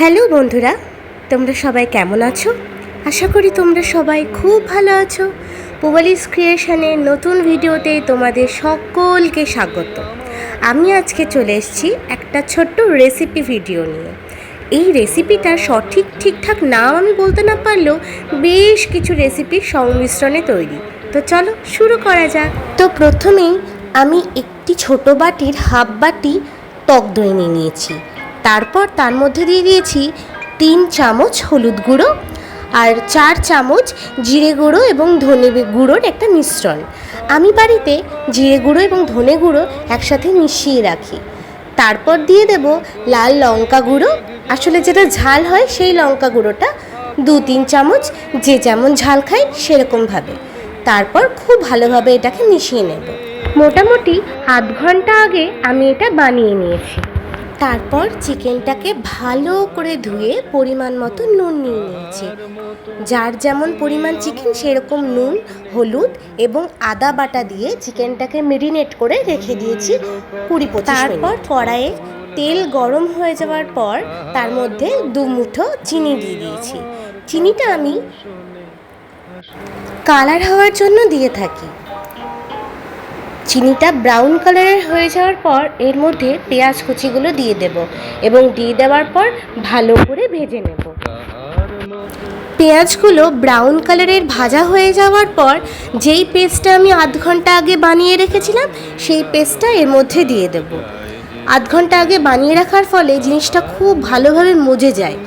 Hello বন্ধুরা, তোমরা সবাই কেমন আছো? আশা করি তোমরা সবাই খুব ভালো আছো। পুবালিস ক্রিয়েশনের নতুন ভিডিওতে তোমাদের সকলকে স্বাগত। আমি আজকে চলে এসেছি একটা ছোট্ট রেসিপি ভিডিও নিয়ে। এই রেসিপিটার ঠিকঠাক নাম আমি বলতে না পারলেও বেশ কিছু রেসিপির সংমিশ্রণে তৈরি। তো চলো শুরু করা যাক। তো প্রথমেই আমি একটি ছোট বাটির হাফ বাটি টক দই নিয়েছি। তারপর তার মধ্যে দিয়ে দিয়েছি 3 চামচ হলুদ গুঁড়ো আর 4 চামচ জিরে গুঁড়ো এবং ধনে গুঁড়োর একটা মিশ্রণ। আমি বাড়িতে জিরে গুঁড়ো এবং ধনে গুঁড়ো একসাথে মিশিয়ে রাখি। তারপর দিয়ে দেব লাল লঙ্কা গুঁড়ো, আসলে যেটা ঝাল হয় সেই লঙ্কা গুঁড়োটা 2-3 চামচ, যে যেমন ঝাল খায় সেরকমভাবে। তারপর খুব ভালোভাবে এটাকে মিশিয়ে নেব। মোটামুটি আধ ঘন্টা আগে আমি এটা বানিয়ে নিয়েছি। তারপর চিকেনটাকে ভালো করে ধুয়ে পরিমাণ মতো নুন নিয়ে নিয়েছি। যার যেমন পরিমাণ চিকেন সেরকম নুন, হলুদ এবং আদা বাটা দিয়ে চিকেনটাকে মেরিনেট করে রেখে দিয়েছি 20-25 মিনিট। তারপর কড়াইয়ে তেল গরম হয়ে যাওয়ার পর তার মধ্যে 2 মুঠো চিনি দিয়ে দিয়েছি। চিনিটা আমি কালার হওয়ার জন্য দিয়ে থাকি। চিনিটা ব্রাউন কালারের হয়ে যাওয়ার পর এর মধ্যে পেঁয়াজ কুচিগুলো দিয়ে দেব এবং দিয়ে দেওয়ার পর ভালো করে ভেজে নেব। পেঁয়াজগুলো ব্রাউন কালারের ভাজা হয়ে যাওয়ার পর যেই পেস্টটা আমি আধ ঘন্টা আগে বানিয়ে রেখেছিলাম সেই পেস্টটা এর মধ্যে দিয়ে দেব। আধ ঘন্টা আগে বানিয়ে রাখার ফলে জিনিসটা খুব ভালোভাবে মজে যায়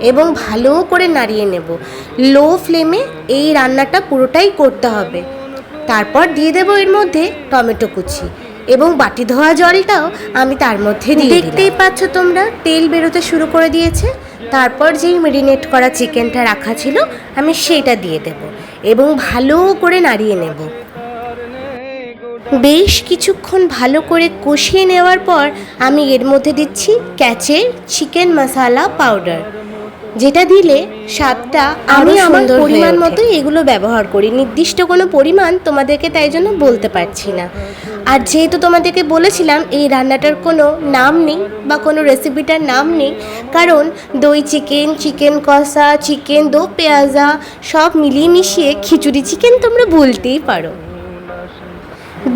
এবং ভালো করে নাড়িয়ে নেব। লো ফ্লেমে এই রান্নাটা পুরোটাই করতে হবে। তারপর দিয়ে দেবো এর মধ্যে টমেটো কুচি এবং বাটি ধোয়া জলটাও আমি তার মধ্যে দিয়ে দিলাম। দেখতেই পাচ্ছ তোমরা তেল বেরোতে শুরু করে দিয়েছে। তারপর যেই মেরিনেট করা চিকেনটা রাখা ছিল আমি সেইটা দিয়ে দেব এবং ভালো করে নাড়িয়ে নেব। বেশ কিছুক্ষণ ভালো করে কষিয়ে নেওয়ার পর আমি এর মধ্যে দিচ্ছি ক্যাচের চিকেন মশলা পাউডার, যেটা দিলে স্বাদটা আমি আমার পরিমাণ মতোই এগুলো ব্যবহার করি। নির্দিষ্ট কোনো পরিমাণ তোমাদেরকে তাই জন্য বলতে পারছি না। আর যেহেতু তোমাদেরকে বলেছিলাম এই রান্নাটার কোনো নাম নেই বা কোনো রেসিপিটার নাম নেই, কারণ দই চিকেন, চিকেন কষা, চিকেন দো পেঁয়াজা সব মিলিয়ে মিশিয়ে খিচুড়ি চিকেন তোমরা বলতেই পারো।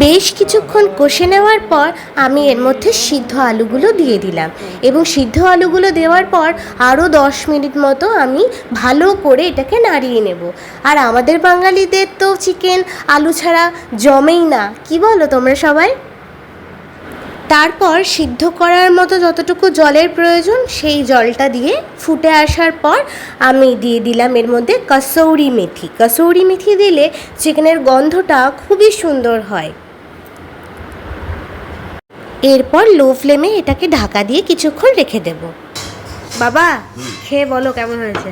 বেশ কিছুক্ষণ কষে নেওয়ার পর আমি এর মধ্যে সিদ্ধ আলুগুলো দিয়ে দিলাম এবং সিদ্ধ আলুগুলো দেওয়ার পর আরও 10 মিনিট মতো আমি ভালো করে এটাকে নাড়িয়ে নেব। আর আমাদের বাঙালিদের তো চিকেন আলু ছাড়া জমেই না, কি বলো তোমরা সবাই? তারপর সিদ্ধ করার মতো যতটুকু জলের প্রয়োজন সেই জলটা দিয়ে ফুটে আসার পর আমি দিয়ে দিলাম এর মধ্যে কসৌরি মেথি। কসৌরি মেথি দিলে চিকেনের গন্ধটা খুবই সুন্দর হয়। এরপর লো ফ্লেমে এটাকে ঢাকা দিয়ে কিছুক্ষণ রেখে দেব। বাবা খেয়ে বলো কেমন হয়েছে।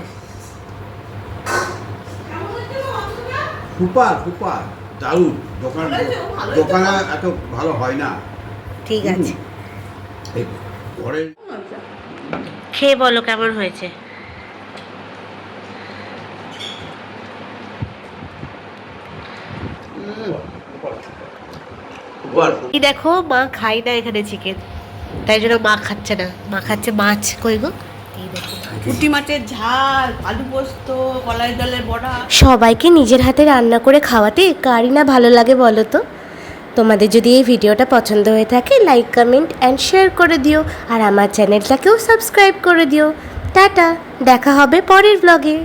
সুপার সুপার দারুণ। দোকানে এত ভালো হয় না। ঠিক আছে, ঘরে খেয়ে বলো কেমন হয়েছে। এই দেখো মা খাই না এখানে চিকেন, তাই জন্য মা খাচ্ছে না, মা খাচ্ছে মাছ। কই গো, পুঁটি মাছের ঝাল, আলু পোস্ত, কলাই ডালের বড়া। সবাইকে নিজের হাতে রান্না করে খাওয়াতে কারই না ভালো লাগে বলো তো। তোমাদের যদি এই ভিডিওটা পছন্দ হয়ে থাকে লাইক, কমেন্ট অ্যান্ড শেয়ার করে দিও আর আমার চ্যানেলটাকেও সাবস্ক্রাইব করে দিও। টাটা, দেখা হবে পরের ব্লগে।